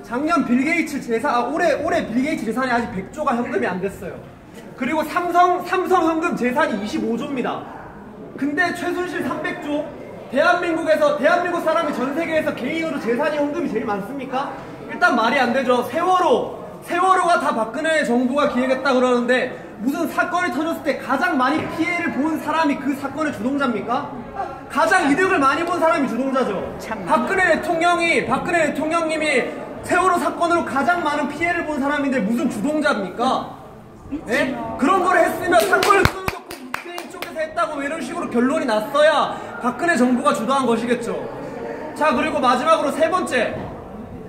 작년 빌 게이츠 재산, 올해 빌 게이츠 재산이 아직 100조가 현금이 안 됐어요. 그리고 삼성 현금 재산이 25조입니다. 근데 최순실 300조? 대한민국 사람이 전 세계에서 개인으로 재산이 현금이 제일 많습니까? 일단 말이 안 되죠. 세월호가 다 박근혜 정부가 기획했다 그러는데 무슨 사건이 터졌을 때 가장 많이 피해를 본 사람이 그 사건의 주동자입니까? 가장 이득을 많이 본 사람이 주동자죠. 박근혜 대통령님이 세월호 사건으로 가장 많은 피해를 본 사람인데 무슨 주동자입니까? 예? 그런 걸 했으면 사건을 끊어놓고 문재인 쪽에서 했다고 이런 식으로 결론이 났어야 박근혜 정부가 주도한 것이겠죠. 자, 그리고 마지막으로 세 번째,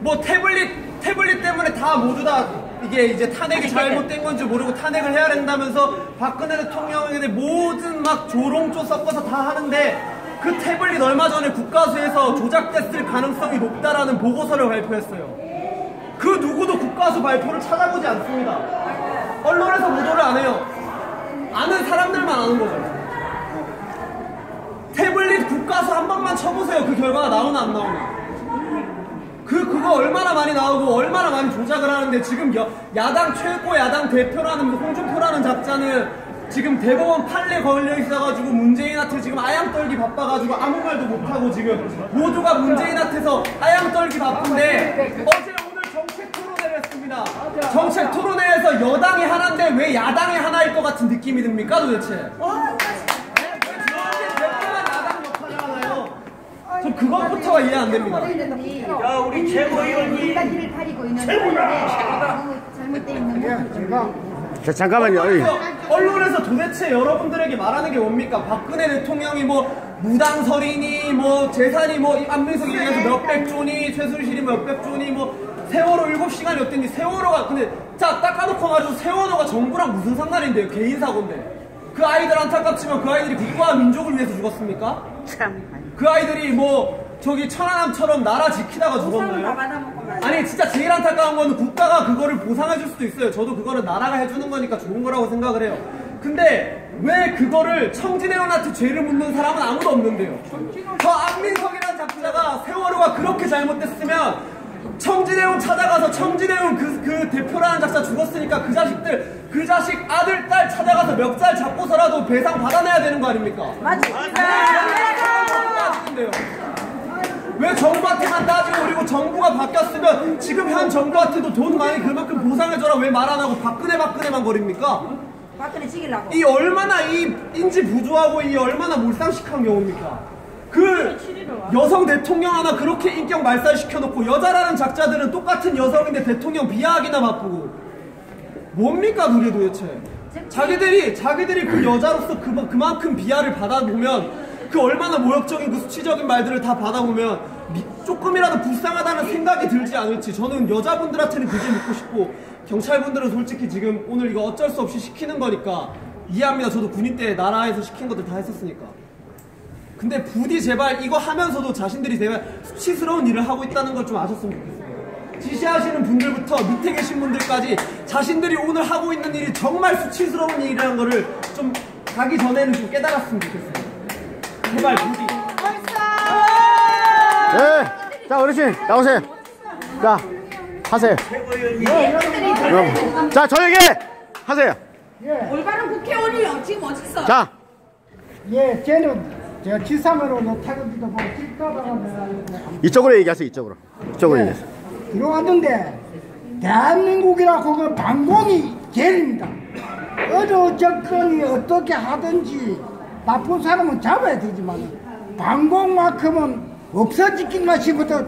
뭐 태블릿 때문에 다 모두 다 이게 이제 탄핵이 잘못된 건지 모르고 탄핵을 해야 된다면서 박근혜 대통령에게 모든 막 조롱조 섞어서 다 하는데 그 태블릿 얼마 전에 국가수에서 조작됐을 가능성이 높다라는 보고서를 발표했어요. 그 누구도 국가수 발표를 찾아보지 않습니다. 언론에서 보도를 안 해요. 아는 사람들만 아는 거죠. 태블릿 국가수 한 번만 쳐보세요. 그 결과가 나오나 안 나오나. 그거 얼마나 많이 나오고 얼마나 많이 조작을 하는데 지금 야당 최고 야당 대표라는 홍준표라는 작자는 지금 대법원 판례 걸려 있어가지고 문재인한테 지금 아양 떨기 바빠가지고 아무 말도 못하고 지금 모두가 문재인한테서 아양 떨기 바쁜데 어제 오늘 정책 토론회를 했습니다. 정책 토론회에서 여당이 하나인데 왜 야당이 하나일 것 같은 느낌이 듭니까 도대체? 저 그것부터가 이해 안 됩니다. 야, 우리 최고위원이 최고다. 잘못되어 있는 거. 자, 잠깐만요. 언론에서 도대체 여러분들에게 말하는 게 뭡니까? 박근혜 대통령이 뭐 무당설이니 뭐 재산이 뭐 안민석에 의해서 몇백 조니 최순실이 몇백 조니 뭐 세월호 7시간이 어땠니? 세월호가 근데 자 닦아놓고 말해서 세월호가 정부랑 무슨 상관인데요? 개인 사고인데 그 아이들 안타깝지만 그 아이들이 국가와 민족을 위해서 죽었습니까? 참. 그 아이들이 뭐 저기 천안함처럼 나라 지키다가 죽었나요? 아니 진짜 제일 안타까운 거는 국가가 그거를 보상해줄 수도 있어요. 저도 그거는 나라가 해주는 거니까 좋은 거라고 생각을 해요. 근데 왜 그거를 청진회원한테 죄를 묻는 사람은 아무도 없는데요. 저 안민석이라는 작자가 세월호가 그렇게 잘못됐으면 청진회원 찾아가서 청진회원 그 대표라는 작자 죽었으니까 그 자식 아들 딸 찾아가서 멱살 잡고서라도 배상 받아내야 되는 거 아닙니까? 왜 정부한테만 따지고 그리고 정부가 바뀌었으면 지금 현 정부한테도 돈 많이 그만큼 보상해줘라 왜 말 안 하고 박근혜만 거립니까? 박근혜 찍으려고. 이 얼마나 이 인지 부조하고 이 얼마나 몰상식한 경우입니까? 그 여성 대통령 하나 그렇게 인격 말살시켜놓고 여자라는 작자들은 똑같은 여성인데 대통령 비하하기나 바쁘고 뭡니까 그게 도대체? 자기들이 그 여자로서 그만큼 비하를 받아보면 그 얼마나 모욕적인 그 수치적인 말들을 다 받아보면 조금이라도 불쌍하다는 생각이 들지 않을지 저는 여자분들한테는 그게 묻고 싶고 경찰분들은 솔직히 지금 오늘 이거 어쩔 수 없이 시키는 거니까 이해합니다. 저도 군인 때 나라에서 시킨 것들 다 했었으니까. 근데 부디 제발 이거 하면서도 자신들이 제발 수치스러운 일을 하고 있다는 걸 좀 아셨으면 좋겠어요. 지시하시는 분들부터 밑에 계신 분들까지 자신들이 오늘 하고 있는 일이 정말 수치스러운 일이라는 거를 좀 가기 전에는 좀 깨달았으면 좋겠어요. 제발 부디. 네, 자 어르신 나오세요. 자 하세요. 자 조용히 하세요. 올바른 국회의원이요. 지금 어딨어? 자. 예, 쟤는 저 지상으로 못하거든요. 뭐 길가다가 이쪽으로 얘기하세요. 이쪽으로 얘기하세요. 들어왔는데 대한민국이라고 그 방공이 제일입니다. 어느 정권이 어떻게 하든지 나쁜 사람은 잡아야 되지만 방공만큼은 없어지기만 싶어도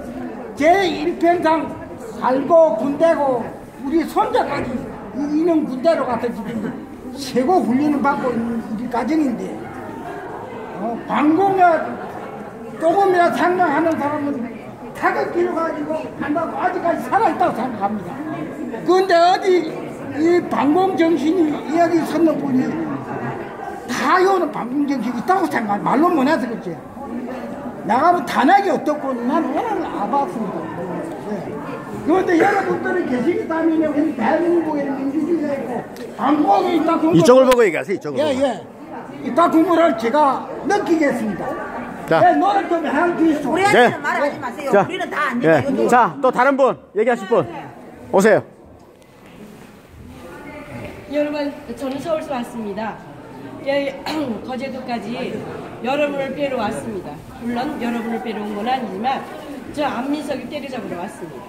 제 일평상 살고 군대고 우리 손자까지 이는 군대로 가서 지금 최고 훈련을 받고 있는 우리 가정인데 방공에 조금이라도 상관하는 사람은 타격기를 가지고 한다고 아직까지 살아있다고 생각합니다. 그런데 어디 이 방공정신이 이야기 섰는 분이 다 요는 방공정신이 있다고 생각해. 말로 못해서 그렇지. 나가면 탄핵이 어떻고 나는 오늘 알아봤습니다. 네. 그런데 여러분들이 계시다면 우리 대한민국에 민주주의가 있고 방공이 있다. 이쪽을 보고 얘기하세요. 이쪽으로. 예. 이따 공부를 제가 느끼겠습니다. 자. 노력 좀 할수 있어. 우리한테는 말하지 마세요. 자. 우리는 다 안 된다. 예. 자, 또 다른 분 얘기하실 분 오세요. 여러분, 저는 서울서 왔습니다. 예, 거제도까지 여러분을 뵈러 왔습니다. 물론 여러분을 뵈러 온 건 아니지만 저 안민석이 때려잡으러 왔습니다.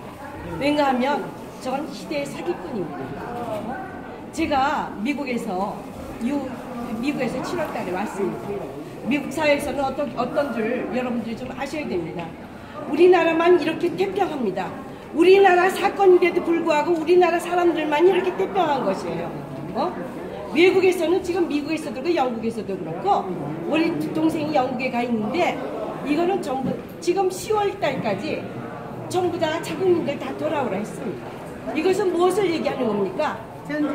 왜냐하면 저건 시대의 사기꾼입니다. 제가 미국에서 7월 달에 왔습니다. 미국 사회에서는 어떤 줄 여러분들이 좀 아셔야 됩니다. 우리나라만 이렇게 태평합니다. 우리나라 사건인데도 불구하고 우리나라 사람들만 이렇게 태평한 것이에요. 외국에서는 지금 미국에서도 그렇고 영국에서도 그렇고 우리 동생이 영국에 가 있는데 이거는 전부 지금 10월 달까지 전부 다 자국민들 다 돌아오라 했습니다. 이것은 무엇을 얘기하는 겁니까?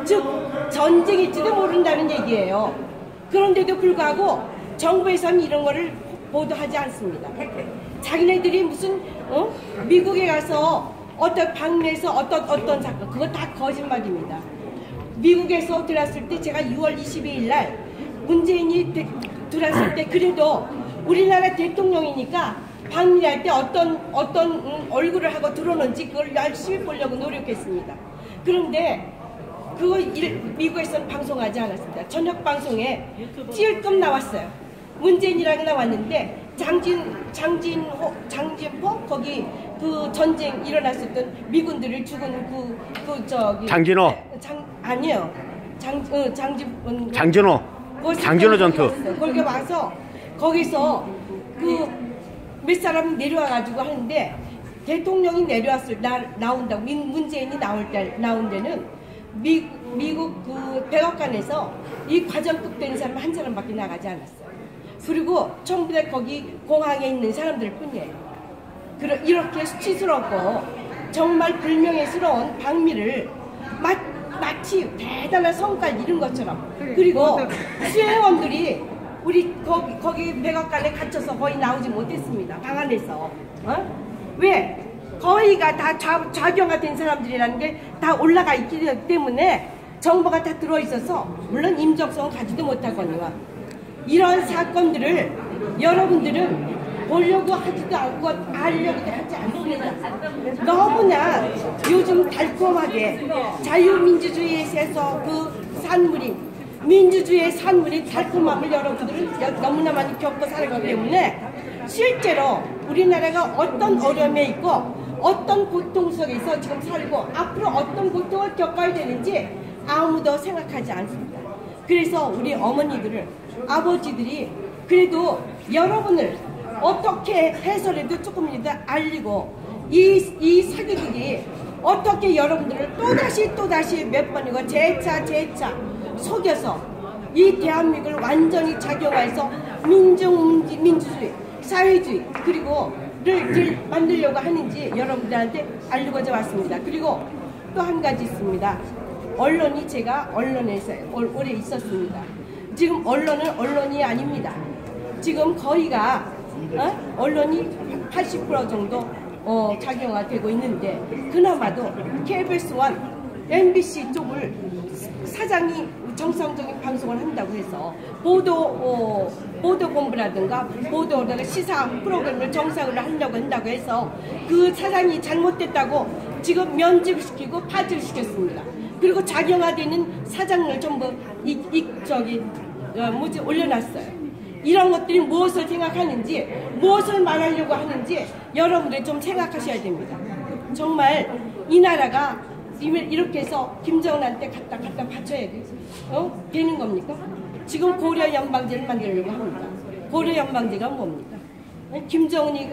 즉 전쟁일지도 모른다는 얘기예요. 그런데도 불구하고 정부에서는 이런 거를 보도하지 않습니다. 자기네들이 무슨 미국에 가서 어떤 방내에서 어떤 사건 그거 다 거짓말입니다. 미국에서 들어왔을 때 제가 6월 22일 날 문재인이 들어왔을 때 그래도 우리나라 대통령이니까 방미할 때 어떤 얼굴을 하고 들어오는지 그걸 열심히 보려고 노력했습니다. 그런데 그거 미국에서는 방송하지 않았습니다. 저녁 방송에 찔끔 나왔어요. 문재인이라고 나왔는데 장진포 거기 그 전쟁 일어났었던 미군들을 죽은 장진호. 아니요. 장진호. 장진호 전투. 거기 와서 거기서 그 몇 사람 내려와가지고 하는데 대통령이 나온다고 문재인이 나온 데는 미국 그 백악관에서 이 과정급 된 사람 한 사람밖에 나가지 않았어요. 그리고 전부 다 거기 공항에 있는 사람들 뿐이에요. 이렇게 수치스럽고 정말 불명예스러운 방미를 마치 대단한 성과를 이룬 것처럼 그리고 수행원들이 우리 거기 백악관에 갇혀서 거의 나오지 못했습니다. 방 안에서. 왜? 거의가 다 좌경화 된 사람들이라는 게 다 올라가 있기 때문에 정보가 다 들어있어서 물론 임적성은 가지도 못하거니와 이런 사건들을 여러분들은 보려고 하지도 않고 알려고도 하지 않습니다. 너무나 요즘 달콤하게 자유민주주의에서 그 산물이 민주주의의 산물이 달콤함을 여러분들은 너무나 많이 겪고 살았기 때문에 실제로 우리나라가 어떤 어려움에 있고 어떤 고통 속에서 지금 살고 앞으로 어떤 고통을 겪어야 되는지 아무도 생각하지 않습니다. 그래서 우리 어머니들을 아버지들이 그래도 여러분을 어떻게 해서라도 조금이라도 알리고 이 사기극이 어떻게 여러분들을 또다시 몇 번이고 재차 속여서 이 대한민국을 완전히 작용해서 민주주의, 사회주의 그리고를 만들려고 하는지 여러분들한테 알리고자 왔습니다. 그리고 또 한 가지 있습니다. 언론이 제가 언론에서 오래 있었습니다. 지금 언론은 언론이 아닙니다. 지금 거의가 언론이 80% 정도 작용화되고 있는데 그나마도 KBS1, MBC 쪽을 사장이 정상적인 방송을 한다고 해서 보도 공부라든가 시사 프로그램을 정상으로 하려고 한다고 해서 그 사장이 잘못됐다고 지금 면직시키고 파직시켰습니다. 그리고 작용화되는 사장을 전부 올려놨어요. 이런 것들이 무엇을 생각하는지 무엇을 말하려고 하는지 여러분들이 좀 생각하셔야 됩니다. 정말 이 나라가 이렇게 해서 김정은한테 갖다 바쳐야 되는 겁니까? 지금 고려 연방제를 만들려고 합니다. 고려 연방제가 뭡니까? 김정은이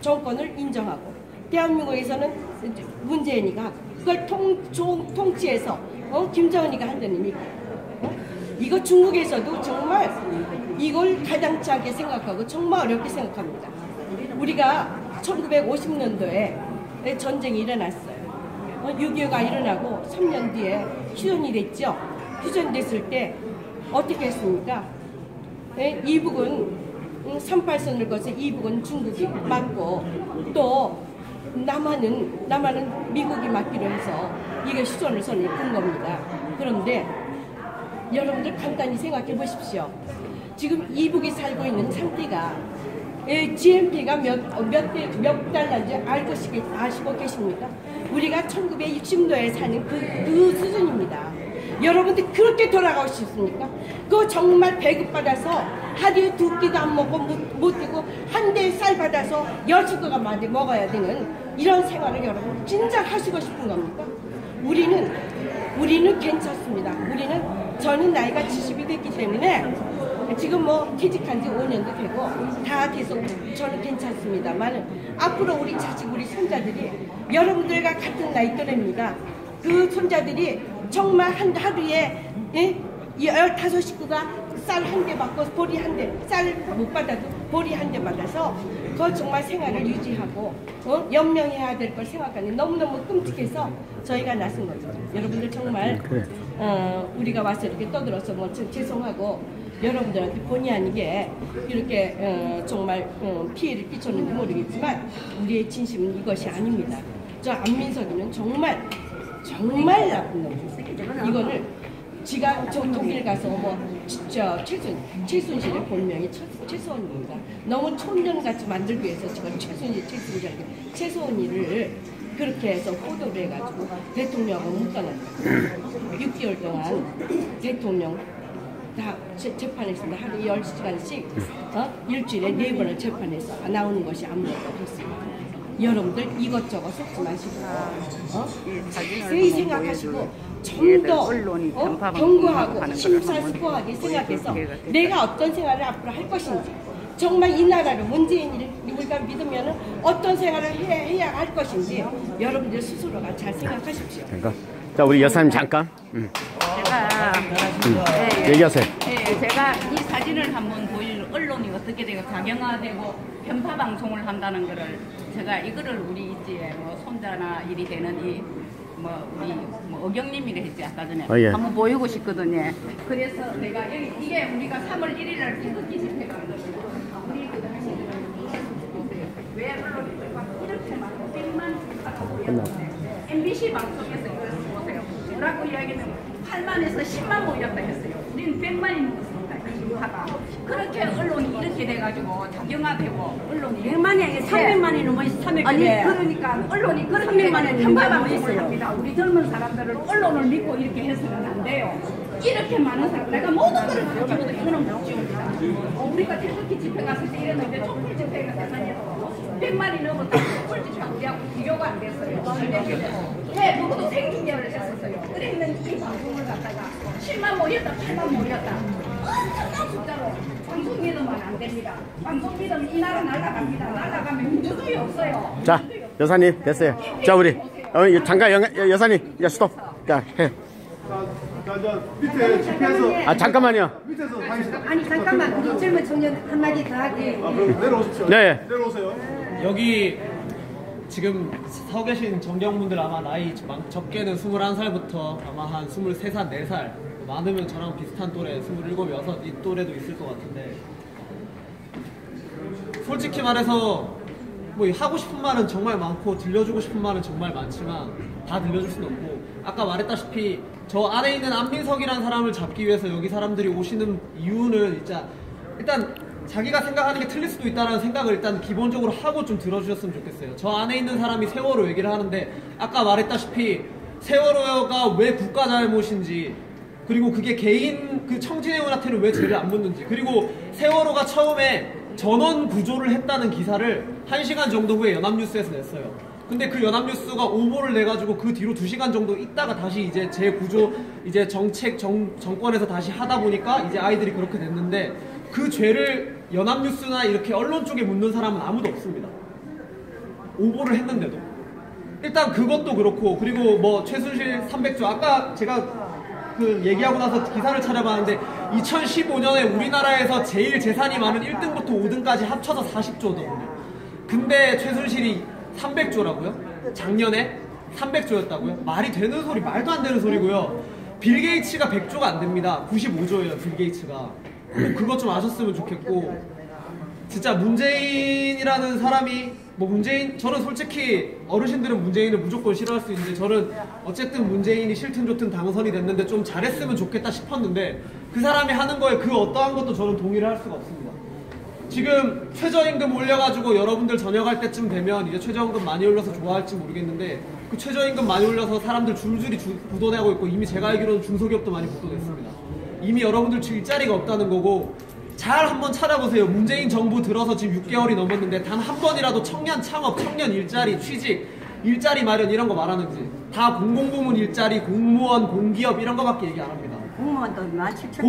정권을 인정하고 대한민국에서는 문재인이가 그걸 통치해서 김정은이가 한다는 얘기. 이거 중국에서도 정말 이걸 가당치하게 생각하고 정말 어렵게 생각합니다. 우리가 1950년도에 전쟁이 일어났어요. 6.25가 일어나고 3년 뒤에 휴전이 됐죠. 휴전됐을 때 어떻게 했습니까? 이북은 38선을 거쳐 이북은 중국이 맞고 또 남한은 미국이 맞기로 해서 이게 휴전을 선을 끈 겁니다. 그런데 여러분들 간단히 생각해 보십시오. 지금 이북이 살고 있는 상태가 GNP가 몇 달러인지 아시고 계십니까? 우리가 1960년도에 사는 그 수준입니다. 여러분들 그렇게 돌아가고 싶습니까? 그거 정말 배급받아서 하루에 2끼도 안 먹고 못 뛰고 한 대 쌀 받아서 10식구가 많이 먹어야 되는 이런 생활을 여러분 진짜 하시고 싶은 겁니까? 우리는 괜찮습니다. 저는 나이가 70이 됐기 때문에 지금 뭐 퇴직한 지 5년도 되고 다 계속 저는 괜찮습니다만 앞으로 우리 자식 우리 손자들이 여러분들과 같은 나이 또래입니다. 그 손자들이 정말 하루에 15식구가 쌀 한 대 받고 보리 한 대, 쌀 못 받아도 보리 한 대 받아서 그 정말 생활을 유지하고 연명해야 될 걸 생각하니 너무너무 끔찍해서 저희가 나선 거죠. 여러분들 정말 우리가 와서 이렇게 떠들어서 뭐 죄송하고 여러분들한테 본의 아니게 이렇게 정말 피해를 끼쳤는지 모르겠지만 우리의 진심은 이것이 아닙니다. 저 안민석이는 정말 나쁜 놈이에요. 이거를 지가 저 독일 가서 뭐 진짜 최순실의 본명이 최소원입니다. 너무 촌년같이 만들기 위해서 지금 최순실 최소원이를 그렇게 해서 호도를 해가지고 대통령하고 묶어놨어요. 6개월 동안 대통령 다 재판했습니다. 하루에 10시간씩 일주일에 4번을 재판해서 나오는 것이 아무것도 없었습니다. 여러분들 이것저것 속지 마시고 세히 생각하시고 좀 더 경고하고 심사숙고하게 생각해서 내가 어떤 생활을 앞으로 할 것인지 정말 이 나라를 문재인을 우리가 믿으면 어떤 생활을 해야 할 것인지 여러분들 스스로가 잘 생각하십시오. 그러니까. 자, 우리 여사님 잠깐. 제가 얘기하세요. 네, 제가 이 사진을 한번 보일 언론이 어떻게 되고 작용화되고 편파 방송을 한다는 거를 제가 이거를 우리 이제 뭐 손자나 일이 되는 우리 어경님이라 했지 아까 전에 예. 한번 보이고 싶거든요. 그래서 내가 이게 우리가 3월 1일 날 태극기 집회가 있거든요. 우리 그 당시에 보세요. 왜 언론이 이렇게 막 100만 MBC 방송에서 이걸 보세요. 뭐라고 이야기하면 8만에서 10만 모였다 했어요. 우리는 100만이 넘었습니다. 그렇게 언론이 이렇게 돼가지고 작용화되고 언론이 100만이 아니라 300만이 넘어있어. 300개. 아니 그러니까 언론이 그렇게 편파방송을 합니다. 우리 젊은 사람들은 언론을 믿고 이렇게 해서는 안 돼요. 이렇게 많은 사람 내가 모든 걸 가르쳐도 이거는 못 지웁니다. 우리가 태극기 집회 갔을 때 이랬는데 촛불 집회가 대단해서 100만이 넘었다고 촛불 집회 우리하고 비교가 안 됐어요. 누구도 생중계를 했었어요. 그랬는 이 방송을 갖다가 7만 모였다 8만 모였다 엄청난 숫자로 방송 믿으면 안 됩니다. 방송 믿으면 이 나라 날아갑니다. 날아가면 민주주의 없어요. 자, 여사님 됐어요. 자, 우리 잠깐 여사님, 야 스톱. 자, 해. 자, 밑에 집회에서 잠깐만요. 밑에서 하겠습니다. 아니 잠깐만 우리 젊은 청년 한마디 더 하게. 그럼 내려오십시오. 네. 내려오세요. 여기 지금 서 계신 정경분들 아마 나이 적게는 21살부터 아마 한 23살, 4살 많으면 저랑 비슷한 또래 27, 6 이 또래도 있을 것 같은데 솔직히 말해서 뭐 하고 싶은 말은 정말 많고 들려주고 싶은 말은 정말 많지만 다 들려줄 수는 없고 아까 말했다시피 저 안에 있는 안민석이라는 사람을 잡기 위해서 여기 사람들이 오시는 이유는 진짜 일단 자기가 생각하는 게 틀릴 수도 있다는 생각을 일단 기본적으로 하고 좀 들어주셨으면 좋겠어요. 저 안에 있는 사람이 세월호 얘기를 하는데 아까 말했다시피 세월호가 왜 국가 잘못인지 그리고 그게 개인 그 청진해운한테는 왜 죄를 안 묻는지 그리고 세월호가 처음에 전원 구조를 했다는 기사를 1시간 정도 후에 연합뉴스에서 냈어요. 근데 그 연합뉴스가 오보를 내가지고 그 뒤로 2시간 정도 있다가 다시 이제 재구조 이제 정권에서 다시 하다 보니까 이제 아이들이 그렇게 됐는데 그 죄를 연합뉴스나 이렇게 언론 쪽에 묻는 사람은 아무도 없습니다. 오보를 했는데도. 일단 그것도 그렇고 그리고 뭐 최순실 300조 아까 제가 그 얘기하고 나서 기사를 찾아봤는데 2015년에 우리나라에서 제일 재산이 많은 1등부터 5등까지 합쳐서 40조거든요. 근데 최순실이 300조라고요? 작년에 300조였다고요? 말이 되는 소리, 말도 안 되는 소리고요. 빌 게이츠가 100조가 안 됩니다. 95조예요, 빌 게이츠가. 그것 좀 아셨으면 좋겠고 진짜 문재인이라는 사람이 뭐 문재인 저는 솔직히 어르신들은 문재인을 무조건 싫어할 수 있는데 저는 어쨌든 문재인이 싫든 좋든 당선이 됐는데 좀 잘했으면 좋겠다 싶었는데 그 사람이 하는 거에 그 어떠한 것도 저는 동의를 할 수가 없습니다. 지금 최저임금 올려가지고 여러분들 저녁할 때쯤 되면 이제 최저임금 많이 올려서 좋아할지 모르겠는데 그 최저임금 많이 올려서 사람들 줄줄이 부도되고 있고 이미 제가 알기로는 중소기업도 많이 부도됐습니다. 이미 여러분들 지금 일자리가 없다는 거고 잘 한번 찾아보세요. 문재인 정부 들어서 지금 6개월이 넘었는데 단 한 번이라도 청년 창업, 청년 일자리, 취직, 일자리 마련 이런 거 말하는지 다 공공부문 일자리, 공무원, 공기업 이런 거밖에 얘기 안 합니다. 공무원도 17,000명.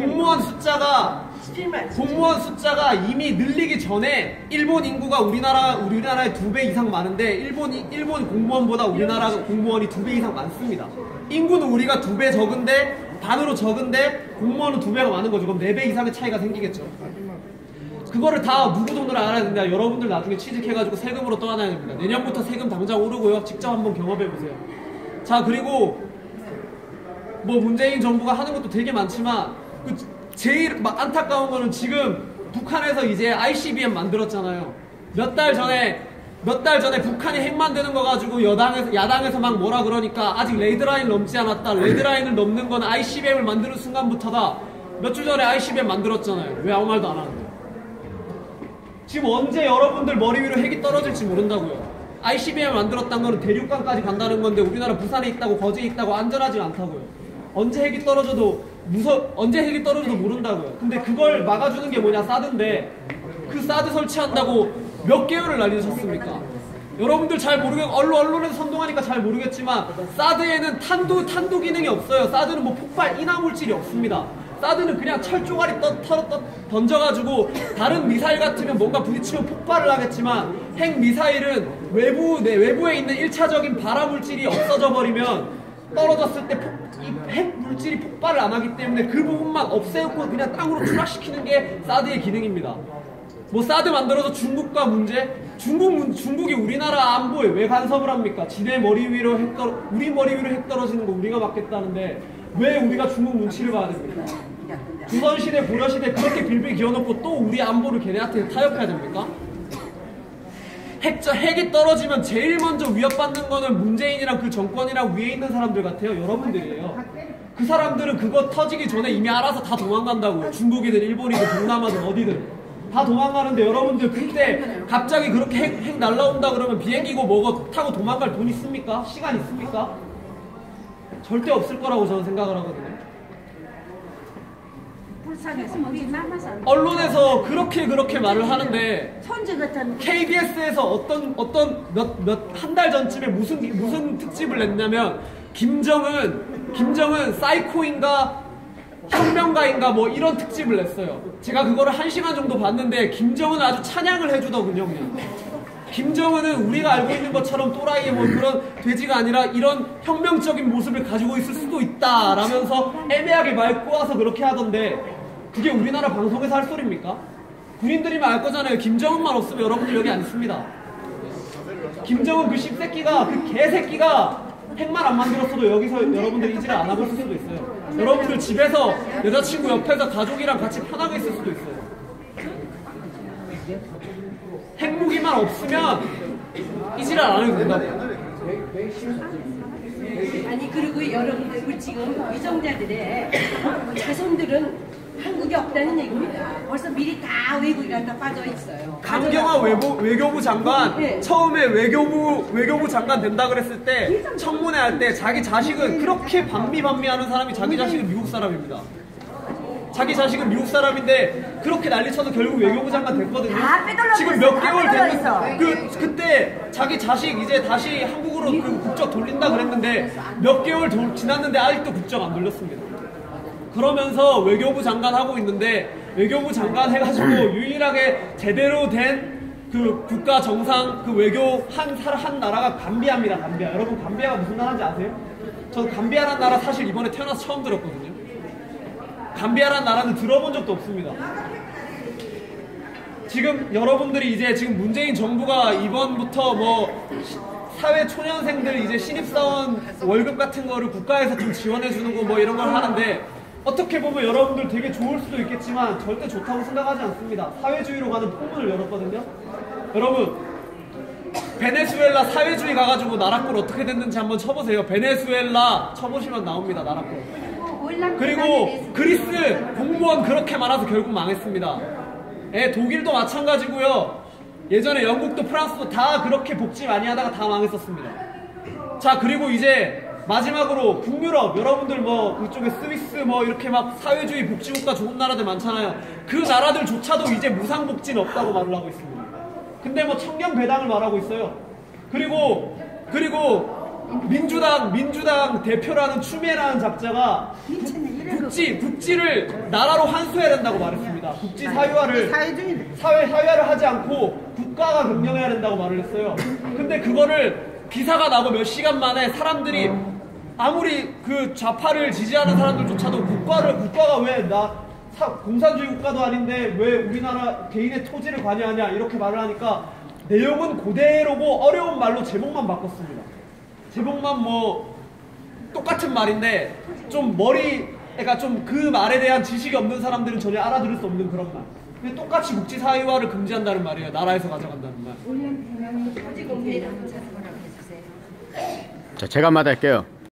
공무원 숫자가 이미 늘리기 전에 일본 인구가 우리나라의 2배 이상 많은데 일본 공무원보다 우리나라 공무원이 2배 이상 많습니다. 인구는 우리가 2배 적은데 반으로 적은데 공무원은 2배가 많은 거죠. 그럼 4배 이상의 차이가 생기겠죠. 그거를 다 누구 돈으로 알아야 된다. 여러분들 나중에 취직해가지고 세금으로 떠나야 됩니다. 내년부터 세금 당장 오르고요. 직접 한번 경험해보세요. 자, 그리고 뭐 문재인 정부가 하는 것도 되게 많지만 제일 안타까운 거는 지금 북한에서 이제 ICBM 만들었잖아요. 몇 달 전에 북한이 핵 만드는 거 가지고 야당에서 막 뭐라 그러니까 아직 레드라인 넘지 않았다. 레드라인을 넘는 건 ICBM을 만드는 순간부터다. 몇 주 전에 ICBM 만들었잖아요. 왜 아무 말도 안 하는데? 지금 언제 여러분들 머리 위로 핵이 떨어질지 모른다고요. ICBM 만들었다는 거는 대륙간까지 간다는 건데 우리나라 부산에 있다고 거제에 있다고 안전하지 않다고요. 언제 핵이 떨어져도 모른다고요. 근데 그걸 막아주는 게 뭐냐, 사드인데 그 사드 설치한다고 몇 개월을 날리셨습니까? 여러분들 잘 언론에서 선동하니까 잘 모르겠지만 사드에는 탄도 기능이 없어요. 사드는 뭐 폭발 인화 물질이 없습니다. 사드는 그냥 철조가리 던져가지고 다른 미사일 같으면 뭔가 부딪히면 폭발을 하겠지만 핵 미사일은 외부에 있는 1차적인 발화 물질이 없어져 버리면 떨어졌을 때 핵 물질이 폭발을 안 하기 때문에 그 부분만 없애고 그냥 땅으로 추락시키는 게 사드의 기능입니다. 뭐 사드 만들어서 중국과 문제? 중국이 우리나라 안보에 왜 간섭을 합니까? 우리 머리 위로 핵 떨어지는 거 우리가 막겠다는데 왜 우리가 중국 눈치를 봐야 됩니까? 조선시대, 고려시대 그렇게 빌빌 기어놓고 또 우리 안보를 걔네한테 타협해야 됩니까? 핵이 떨어지면 제일 먼저 위협받는 거는 문재인이랑 그 정권이랑 위에 있는 사람들 같아요. 여러분들이에요. 그 사람들은 그거 터지기 전에 이미 알아서 다 도망간다고요. 중국이든 일본이든 동남아든 어디든 다 도망가는데 여러분들 그때 갑자기 그렇게 핵 날라온다 그러면 비행기고 뭐고 타고 도망갈 돈 있습니까? 시간 있습니까? 절대 없을 거라고 저는 생각을 하거든요. 언론에서 그렇게 말을 하는데 KBS에서 한 달 전쯤에 무슨 특집을 냈냐면 김정은 사이코인가 혁명가인가 뭐 이런 특집을 냈어요. 제가 그거를 1시간 정도 봤는데 김정은 아주 찬양을 해주더군요. 그냥 김정은은 우리가 알고 있는 것처럼 또라이의 뭐 그런 돼지가 아니라 이런 혁명적인 모습을 가지고 있을 수도 있다 라면서 애매하게 말 꼬아서 그렇게 하던데 그게 우리나라 방송에서 할 소리입니까? 군인들이면 알 거잖아요. 김정은만 없으면 여러분들 여기 안 있습니다. 김정은 그 씹새끼가 그 개새끼가 핵만 안 만들었어도 여기서 여러분들 이질을 안 하고 있을 수도 있어요. 여러분들 집에서 여자친구 옆에서 가족이랑 같이 편하게 있을 수도 있어요. 핵무기만 없으면 이질을 안 해도 된다고. 아니 그리고 여러분들 지금 위정자들의 자손들은 한국에 없다는 얘기입니다. 벌써 미리 다 외국에 다 빠져 있어요. 강경화 외교부 장관 네. 처음에 외교부 장관 된다 그랬을 때 청문회 할 때 자기 자식은 그렇게 반미하는 사람이 자기 자식은 미국 사람입니다. 자기 자식은 미국 사람인데 그렇게 난리쳐서 결국 외교부 장관 됐거든요. 지금 몇 개월 됐는데 그때 자기 자식 이제 다시 한국으로 그 국적 돌린다 그랬는데 몇 개월 지났는데 아직도 국적 안 돌렸습니다. 그러면서 외교부 장관 하고 있는데 외교부 장관 해가지고 유일하게 제대로 된 그 국가 정상 그 외교 한 나라가 감비아입니다. 감비아. 여러분 감비아가 무슨 나라인지 아세요? 저 감비아라는 나라 사실 이번에 태어나서 처음 들었거든요. 감비아라는 나라는 들어본 적도 없습니다. 지금 여러분들이 이제 지금 문재인 정부가 이번부터 뭐 사회 초년생들 이제 신입사원 월급 같은 거를 국가에서 좀 지원해주는 거 뭐 이런 걸 하는데 어떻게 보면 여러분들 되게 좋을 수도 있겠지만 절대 좋다고 생각하지 않습니다. 사회주의로 가는 폭문을 열었거든요. 여러분 베네수엘라 사회주의 가가지고 나라꼴 어떻게 됐는지 한번 쳐보세요. 베네수엘라 쳐보시면 나옵니다. 나라꼴. 그리고 그리스 공무원 그렇게 많아서 결국 망했습니다. 예, 독일도 마찬가지고요. 예전에 영국도 프랑스도 다 그렇게 복지 많이 하다가 다 망했었습니다. 자, 그리고 이제 마지막으로 북유럽, 여러분들 뭐 그쪽에 스위스 뭐 이렇게 막 사회주의 복지국가 좋은 나라들 많잖아요. 그 나라들조차도 이제 무상복지는 없다고 말을 하고 있습니다. 근데 뭐 청년 배당을 말하고 있어요. 그리고 민주당 대표라는 추미애라는 작자가 북지를 나라로 환수해야 된다고 말했습니다. 북지 사회화를 하지 않고 국가가 명령해야 된다고 말을 했어요. 근데 그거를 기사가 나고 몇 시간 만에 사람들이 아무리 그 좌파를 지지하는 사람들조차도 국가가 왜 공산주의 국가도 아닌데 왜 우리나라 개인의 토지를 관여하냐 이렇게 말을 하니까 내용은 그대로고 어려운 말로 제목만 바꿨습니다. 제목만 뭐 똑같은 말인데 좀 그러니까 좀 그 말에 대한 지식이 없는 사람들은 전혀 알아들을 수 없는 그런 말. 근데 똑같이 국지 사회화를 금지한다는 말이에요. 나라에서 가져간다는 말. 자, 제가 한마디 할게요.